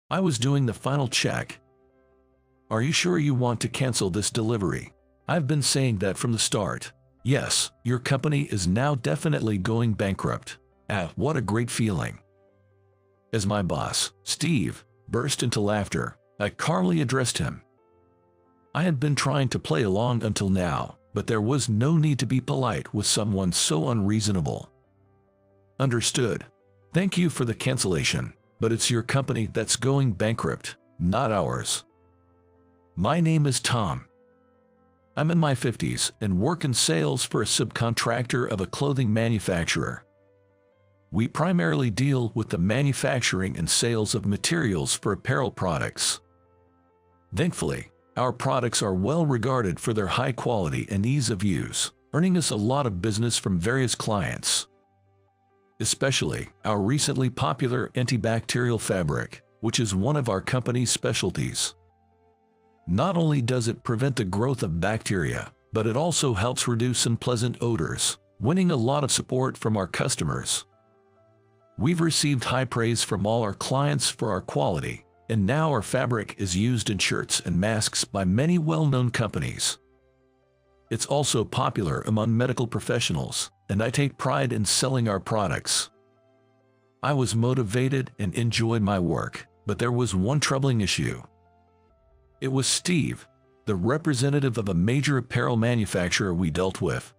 I was doing the final check. Are you sure you want to cancel this delivery? I've been saying that from the start. Yes, your company is now definitely going bankrupt. Ah, what a great feeling. As my boss, Steve, burst into laughter, I calmly addressed him. I had been trying to play along until now, but there was no need to be polite with someone so unreasonable. Understood. Thank you for the cancellation, but it's your company that's going bankrupt, not ours. My name is Tom. I'm in my 50s and work in sales for a subcontractor of a clothing manufacturer. We primarily deal with the manufacturing and sales of materials for apparel products. Thankfully, our products are well regarded for their high quality and ease of use, earning us a lot of business from various clients. Especially our recently popular antibacterial fabric, which is one of our company's specialties. Not only does it prevent the growth of bacteria, but it also helps reduce unpleasant odors, winning a lot of support from our customers. We've received high praise from all our clients for our quality, and now our fabric is used in shirts and masks by many well-known companies. It's also popular among medical professionals, and I take pride in selling our products. I was motivated and enjoyed my work, but there was one troubling issue. It was Steve, the representative of a major apparel manufacturer we dealt with.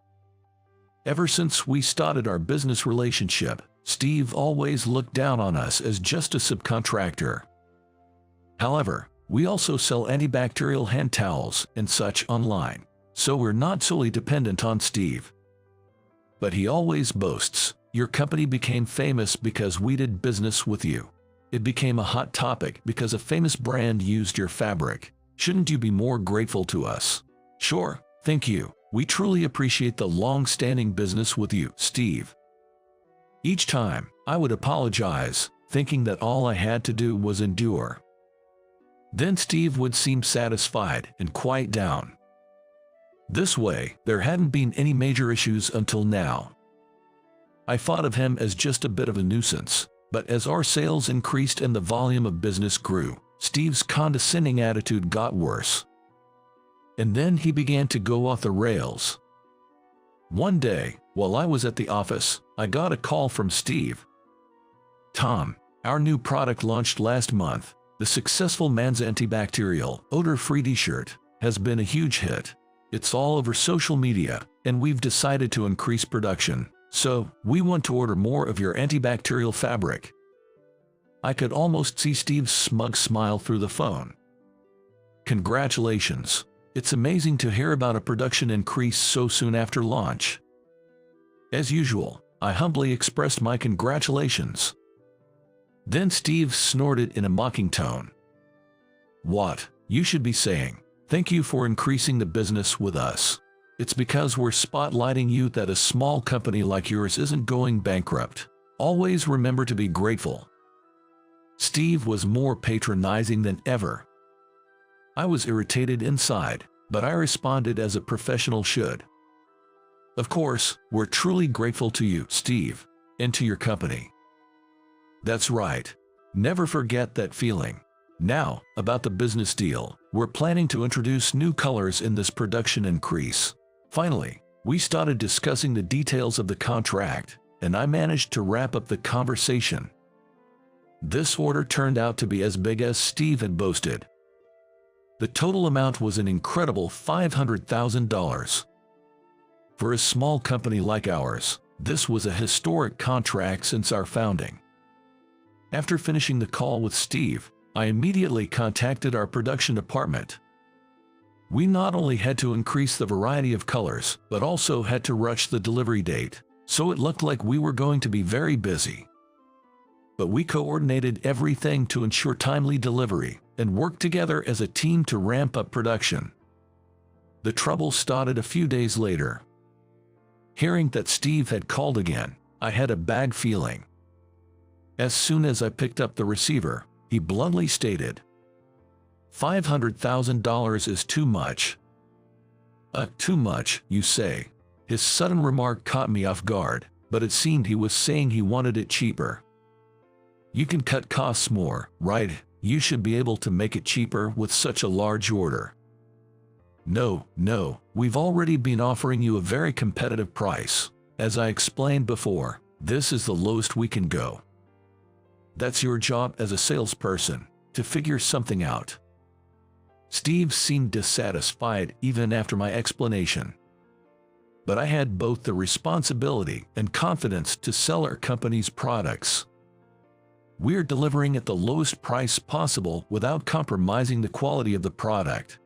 Ever since we started our business relationship, Steve always looked down on us as just a subcontractor. However, we also sell antibacterial hand towels and such online, so we're not solely dependent on Steve. But he always boasts, "Your company became famous because we did business with you. It became a hot topic because a famous brand used your fabric. Shouldn't you be more grateful to us?" Sure, thank you. We truly appreciate the long-standing business with you, Steve. Each time, I would apologize, thinking that all I had to do was endure. Then Steve would seem satisfied and quiet down. This way, there hadn't been any major issues until now. I thought of him as just a bit of a nuisance, but as our sales increased and the volume of business grew, Steve's condescending attitude got worse. And then he began to go off the rails. One day, while I was at the office, I got a call from Steve. "Tom, our new product launched last month, the successful Man's Antibacterial, odor-free t-shirt, has been a huge hit. It's all over social media, and we've decided to increase production, so we want to order more of your antibacterial fabric." I could almost see Steve's smug smile through the phone. "Congratulations. It's amazing to hear about a production increase so soon after launch." As usual, I humbly expressed my congratulations. Then Steve snorted in a mocking tone. "What? You should be saying, 'Thank you for increasing the business with us. It's because we're spotlighting you that a small company like yours isn't going bankrupt. Always remember to be grateful.'" Steve was more patronizing than ever. I was irritated inside, but I responded as a professional should. "Of course, we're truly grateful to you, Steve, and to your company." "That's right. Never forget that feeling. Now, about the business deal, we're planning to introduce new colors in this production increase." Finally, we started discussing the details of the contract, and I managed to wrap up the conversation. This order turned out to be as big as Steve had boasted. The total amount was an incredible $500,000. For a small company like ours, this was a historic contract since our founding. After finishing the call with Steve, I immediately contacted our production department. We not only had to increase the variety of colors, but also had to rush the delivery date, so it looked like we were going to be very busy. But we coordinated everything to ensure timely delivery and worked together as a team to ramp up production. The trouble started a few days later. Hearing that Steve had called again, I had a bad feeling. As soon as I picked up the receiver, he bluntly stated, $500,000 is too much." Too much, you say? His sudden remark caught me off guard, but it seemed he was saying he wanted it cheaper. "You can cut costs more, right?" You should be able to make it cheaper with such a large order. No, we've already been offering you a very competitive price. As I explained before, this is the lowest we can go. That's your job as a salesperson, to figure something out. Steve seemed dissatisfied even after my explanation. But I had both the responsibility and confidence to sell our company's products. We're delivering at the lowest price possible without compromising the quality of the product.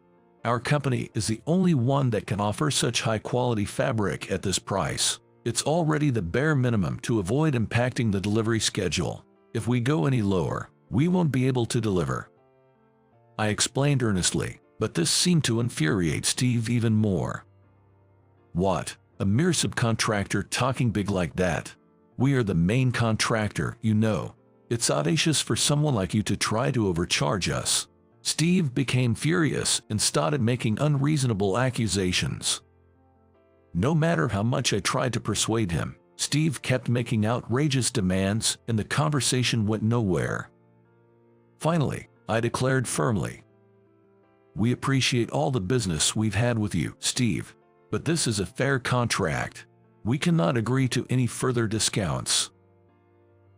Our company is the only one that can offer such high-quality fabric at this price. It's already the bare minimum to avoid impacting the delivery schedule. If we go any lower, we won't be able to deliver. I explained earnestly, but this seemed to infuriate Steve even more. What? A mere subcontractor talking big like that? We are the main contractor, you know. It's audacious for someone like you to try to overcharge us. Steve became furious and started making unreasonable accusations. No matter how much I tried to persuade him, Steve kept making outrageous demands and the conversation went nowhere. Finally, I declared firmly, "We appreciate all the business we've had with you, Steve, but this is a fair contract. We cannot agree to any further discounts."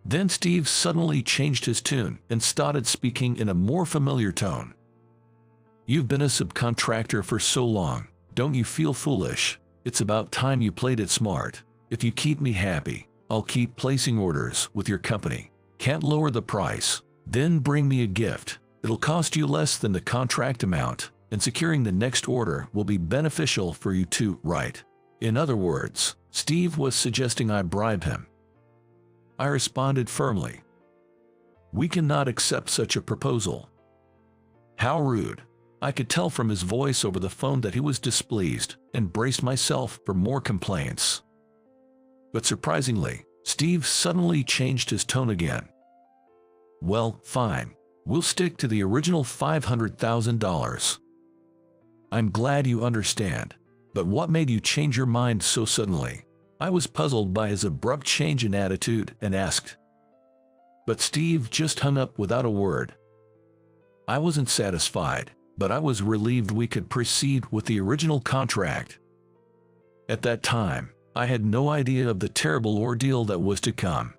Then Steve suddenly changed his tune and started speaking in a more familiar tone. "You've been a subcontractor for so long, don't you feel foolish? It's about time you played it smart. If you keep me happy, I'll keep placing orders with your company. Can't lower the price? Then bring me a gift. It'll cost you less than the contract amount, and securing the next order will be beneficial for you too, right?" In other words, Steve was suggesting I bribe him. I responded firmly, "We cannot accept such a proposal." How rude! I could tell from his voice over the phone that he was displeased, and braced myself for more complaints. But surprisingly, Steve suddenly changed his tone again. "Well, fine. We'll stick to the original $500,000. I'm glad you understand. But what made you change your mind so suddenly?" I was puzzled by his abrupt change in attitude and asked. But Steve just hung up without a word. I wasn't satisfied, but I was relieved we could proceed with the original contract. At that time, I had no idea of the terrible ordeal that was to come.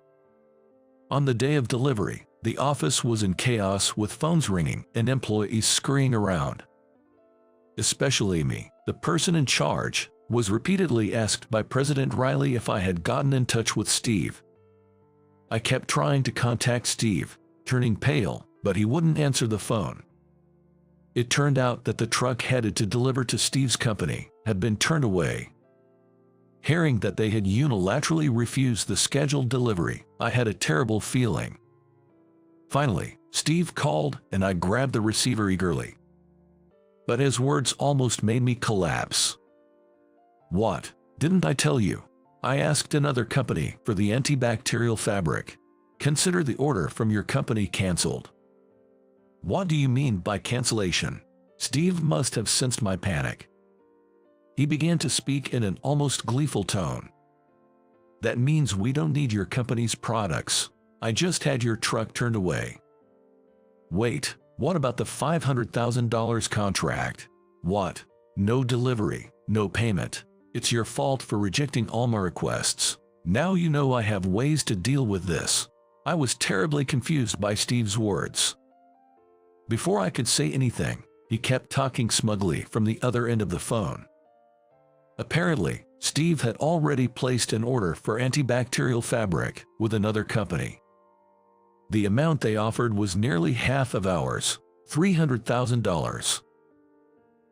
On the day of delivery, the office was in chaos with phones ringing and employees scurrying around. Especially me, the person in charge, was repeatedly asked by President Riley if I had gotten in touch with Steve. I kept trying to contact Steve, turning pale, but he wouldn't answer the phone. It turned out that the truck headed to deliver to Steve's company had been turned away. Hearing that they had unilaterally refused the scheduled delivery, I had a terrible feeling. Finally, Steve called and I grabbed the receiver eagerly. But his words almost made me collapse. "What? Didn't I tell you? I asked another company for the antibacterial fabric. Consider the order from your company canceled." "What do you mean by cancellation?" Steve must have sensed my panic. He began to speak in an almost gleeful tone. "That means we don't need your company's products. I just had your truck turned away." "Wait, what about the $500,000 contract? What? No delivery, no payment. It's your fault for rejecting all my requests. Now you know I have ways to deal with this." I was terribly confused by Steve's words. Before I could say anything, he kept talking smugly from the other end of the phone. Apparently, Steve had already placed an order for antibacterial fabric with another company. The amount they offered was nearly half of ours, $300,000.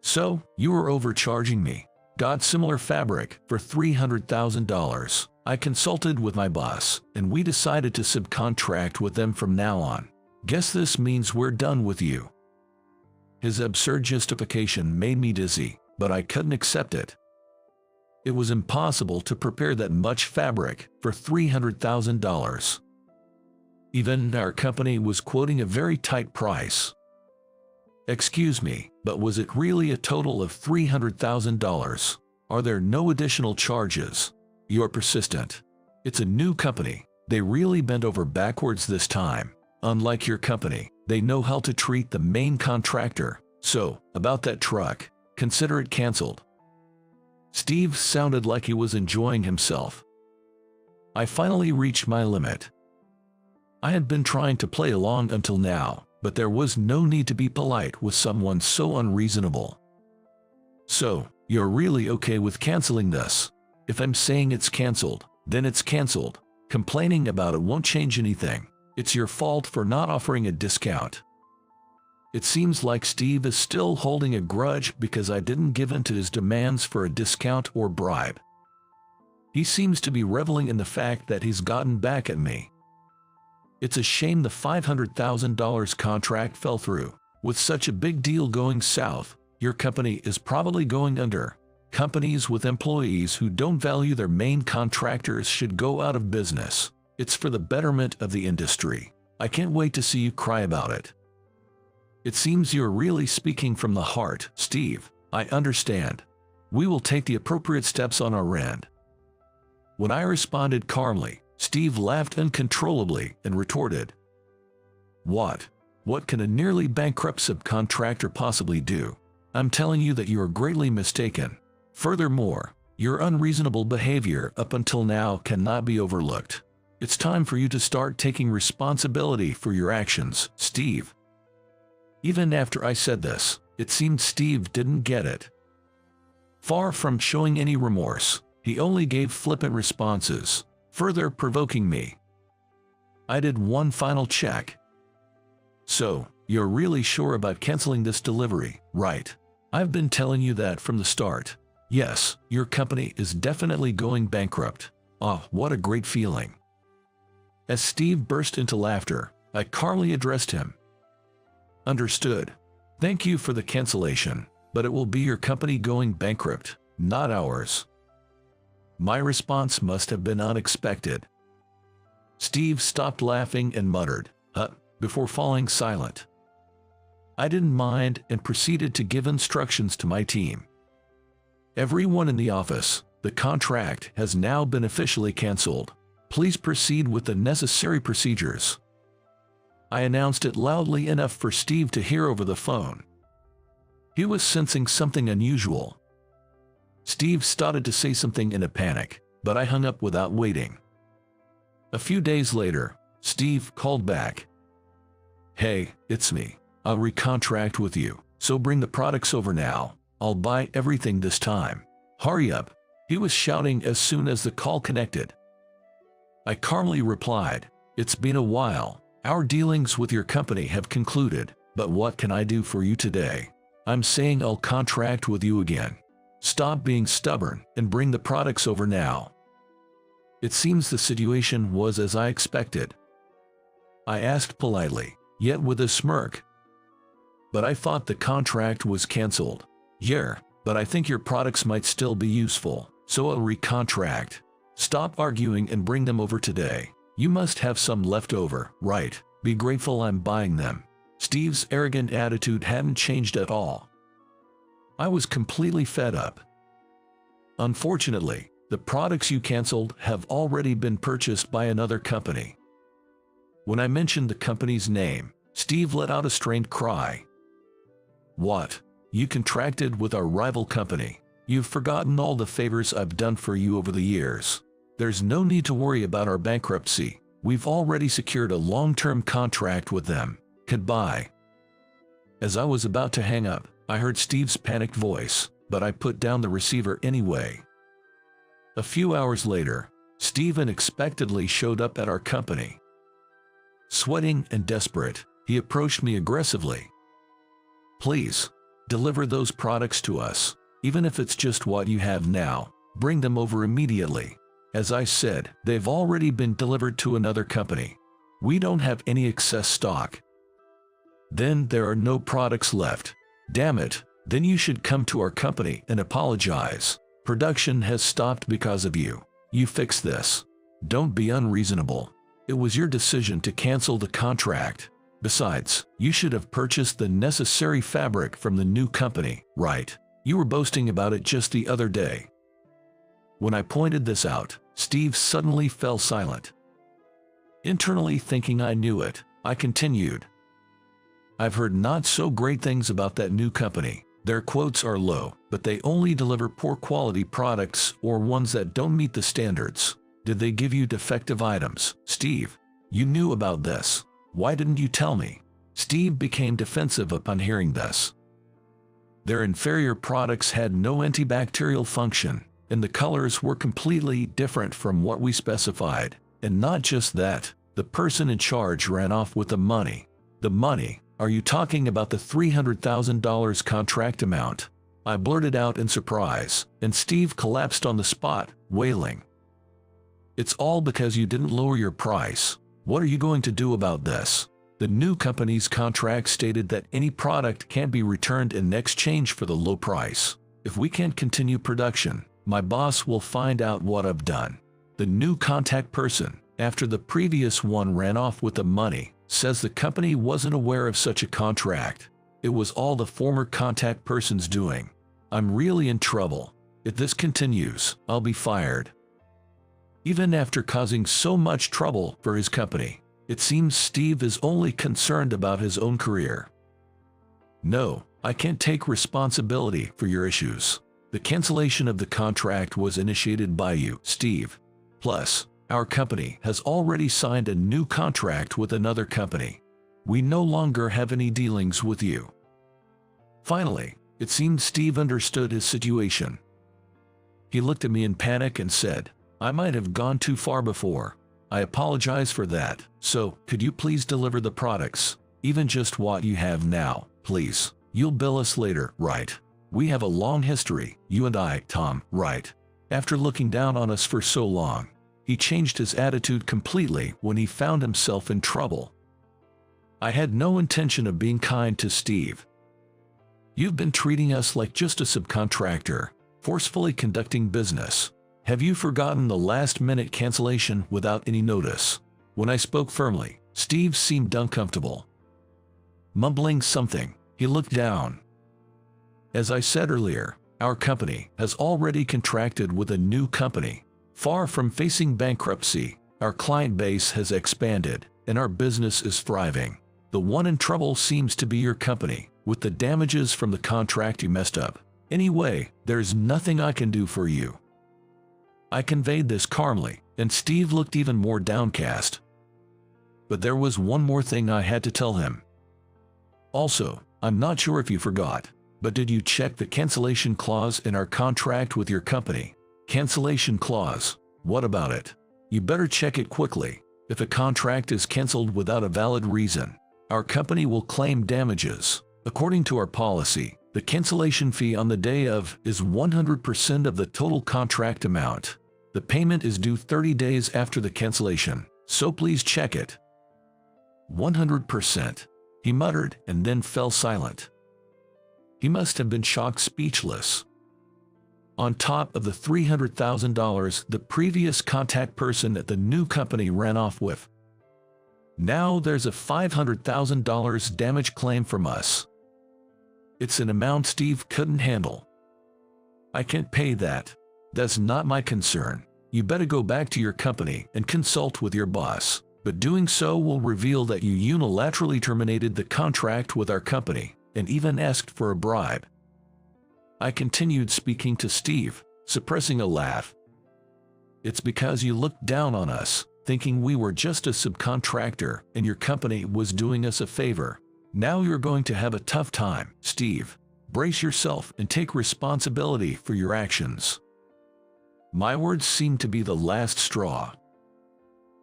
"So, you were overcharging me. Got similar fabric for $300,000. I consulted with my boss, and we decided to subcontract with them from now on. Guess this means we're done with you." His absurd justification made me dizzy, but I couldn't accept it. It was impossible to prepare that much fabric for $300,000. Even our company was quoting a very tight price. "Excuse me, but was it really a total of $300,000? Are there no additional charges?" "You're persistent. It's a new company. They really bent over backwards this time. Unlike your company, They know how to treat the main contractor. So, about that truck, consider it canceled." Steve sounded like he was enjoying himself. I finally reached my limit. I had been trying to play along until now, but there was no need to be polite with someone so unreasonable. "So, you're really okay with canceling this?" "If I'm saying it's canceled, then it's canceled. Complaining about it won't change anything. It's your fault for not offering a discount." It seems like Steve is still holding a grudge because I didn't give in to his demands for a discount or bribe. He seems to be reveling in the fact that he's gotten back at me. It's a shame the $500,000 contract fell through. With such a big deal going south, your company is probably going under. Companies with employees who don't value their main contractors should go out of business. It's for the betterment of the industry. I can't wait to see you cry about it. It seems you're really speaking from the heart, Steve. I understand. We will take the appropriate steps on our end. When I responded calmly, Steve laughed uncontrollably and retorted, "What? What can a nearly bankrupt subcontractor possibly do? I'm telling you that you are greatly mistaken. Furthermore, your unreasonable behavior up until now cannot be overlooked. It's time for you to start taking responsibility for your actions, Steve." Even after I said this, it seemed Steve didn't get it. Far from showing any remorse, he only gave flippant responses, further provoking me. I did one final check. "So, you're really sure about canceling this delivery, right? I've been telling you that from the start. Yes, your company is definitely going bankrupt. Oh, what a great feeling." As Steve burst into laughter, I calmly addressed him. "Understood. Thank you for the cancellation, but it will be your company going bankrupt, not ours." My response must have been unexpected. Steve stopped laughing and muttered, "Huh," before falling silent. I didn't mind and proceeded to give instructions to my team. "Everyone in the office, the contract has now been officially canceled. Please proceed with the necessary procedures." I announced it loudly enough for Steve to hear over the phone. He was sensing something unusual. Steve started to say something in a panic, but I hung up without waiting. A few days later, Steve called back. "Hey, it's me. I'll recontract with you, so bring the products over now. I'll buy everything this time. Hurry up," he was shouting as soon as the call connected. I calmly replied, "It's been a while. Our dealings with your company have concluded, but what can I do for you today? I'm saying I'll contract with you again. Stop being stubborn and bring the products over now." It seems the situation was as I expected. I asked politely, yet with a smirk, "But I thought the contract was canceled." "Yeah, but I think your products might still be useful, so I'll recontract. Stop arguing and bring them over today. You must have some left over, right? Be grateful I'm buying them." Steve's arrogant attitude hadn't changed at all. I was completely fed up. "Unfortunately, the products you canceled have already been purchased by another company." When I mentioned the company's name, Steve let out a strained cry. "What? You contracted with our rival company? You've forgotten all the favors I've done for you over the years. There's no need to worry about our bankruptcy. We've already secured a long-term contract with them. Goodbye." As I was about to hang up, I heard Steve's panicked voice, but I put down the receiver anyway. A few hours later, Steve unexpectedly showed up at our company. Sweating and desperate, he approached me aggressively. "Please, deliver those products to us, even if it's just what you have now. Bring them over immediately." As I said, they've already been delivered to another company. We don't have any excess stock. "Then there are no products left. Damn it, then you should come to our company and apologize. Production has stopped because of you. You fix this. Don't be unreasonable. It was your decision to cancel the contract. Besides, you should have purchased the necessary fabric from the new company, right? You were boasting about it just the other day." When I pointed this out, Steve suddenly fell silent. Internally thinking I knew it, I continued. I've heard not so great things about that new company. Their quotes are low, but they only deliver poor quality products or ones that don't meet the standards. Did they give you defective items? Steve, you knew about this. Why didn't you tell me? Steve became defensive upon hearing this. Their inferior products had no antibacterial function, and the colors were completely different from what we specified. And not just that, the person in charge ran off with the money. The money? Are you talking about the $300,000 contract amount? I blurted out in surprise, and Steve collapsed on the spot, wailing. It's all because you didn't lower your price. What are you going to do about this? The new company's contract stated that any product can't be returned in exchange for the low price. If we can't continue production, my boss will find out what I've done. The new contact person, after the previous one ran off with the money, says the company wasn't aware of such a contract. It was all the former contact person's doing. I'm really in trouble. If this continues, I'll be fired. Even after causing so much trouble for his company, it seems Steve is only concerned about his own career. No, I can't take responsibility for your issues. The cancellation of the contract was initiated by you, Steve. Plus, our company has already signed a new contract with another company. We no longer have any dealings with you. Finally, it seemed Steve understood his situation. He looked at me in panic and said, I might have gone too far before. I apologize for that. So, could you please deliver the products? Even just what you have now, please. You'll bill us later, right? We have a long history, you and I, Tom, right? After looking down on us for so long, he changed his attitude completely when he found himself in trouble. I had no intention of being kind to Steve. You've been treating us like just a subcontractor, forcefully conducting business. Have you forgotten the last-minute cancellation without any notice? When I spoke firmly, Steve seemed uncomfortable. Mumbling something, he looked down. As I said earlier, our company has already contracted with a new company. Far from facing bankruptcy, our client base has expanded, and our business is thriving. The one in trouble seems to be your company, with the damages from the contract you messed up. Anyway, there's nothing I can do for you. I conveyed this calmly, and Steve looked even more downcast. But there was one more thing I had to tell him. Also, I'm not sure if you forgot, but did you check the cancellation clause in our contract with your company? Cancellation clause. What about it? You better check it quickly. If a contract is canceled without a valid reason, our company will claim damages. According to our policy, the cancellation fee on the day of is 100% of the total contract amount. The payment is due 30 days after the cancellation, so please check it. 100%, he muttered and then fell silent. He must have been shocked speechless. On top of the $300,000 the previous contact person at the new company ran off with, now there's a $500,000 damage claim from us. It's an amount Steve couldn't handle. I can't pay that. That's not my concern. You better go back to your company and consult with your boss. But doing so will reveal that you unilaterally terminated the contract with our company and even asked for a bribe. I continued speaking to Steve, suppressing a laugh. It's because you looked down on us, thinking we were just a subcontractor and your company was doing us a favor. Now you're going to have a tough time, Steve. Brace yourself and take responsibility for your actions. My words seemed to be the last straw.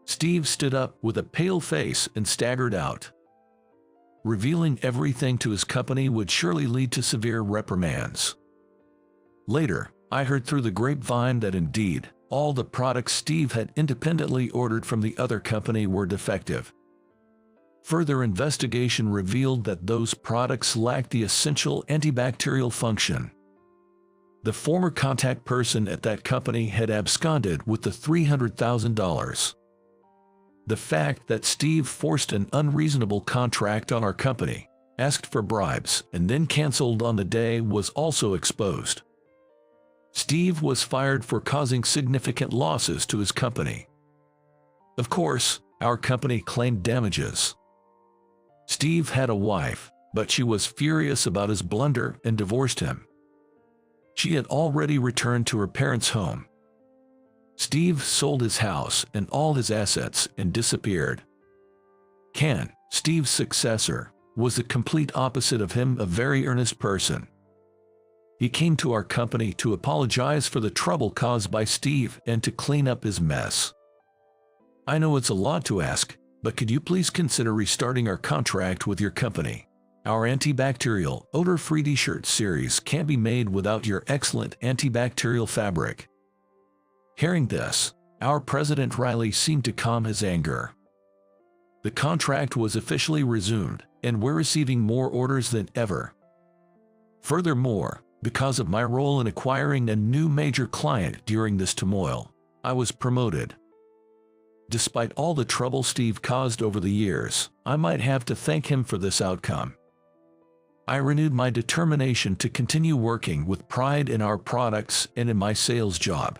Steve stood up with a pale face and staggered out. Revealing everything to his company would surely lead to severe reprimands. Later, I heard through the grapevine that indeed, all the products Steve had independently ordered from the other company were defective. Further investigation revealed that those products lacked the essential antibacterial function. The former contact person at that company had absconded with the $300,000. The fact that Steve forced an unreasonable contract on our company, asked for bribes, and then canceled on the day was also exposed. Steve was fired for causing significant losses to his company. Of course, our company claimed damages. Steve had a wife, but she was furious about his blunder and divorced him. She had already returned to her parents' home. Steve sold his house and all his assets and disappeared. Ken, Steve's successor, was the complete opposite of him, a very earnest person. He came to our company to apologize for the trouble caused by Steve and to clean up his mess. I know it's a lot to ask, but could you please consider restarting our contract with your company? Our antibacterial, odor-free t-shirt series can't be made without your excellent antibacterial fabric. Hearing this, our president Riley seemed to calm his anger. The contract was officially resumed, and we're receiving more orders than ever. Furthermore, because of my role in acquiring a new major client during this turmoil, I was promoted. Despite all the trouble Steve caused over the years, I might have to thank him for this outcome. I renewed my determination to continue working with pride in our products and in my sales job.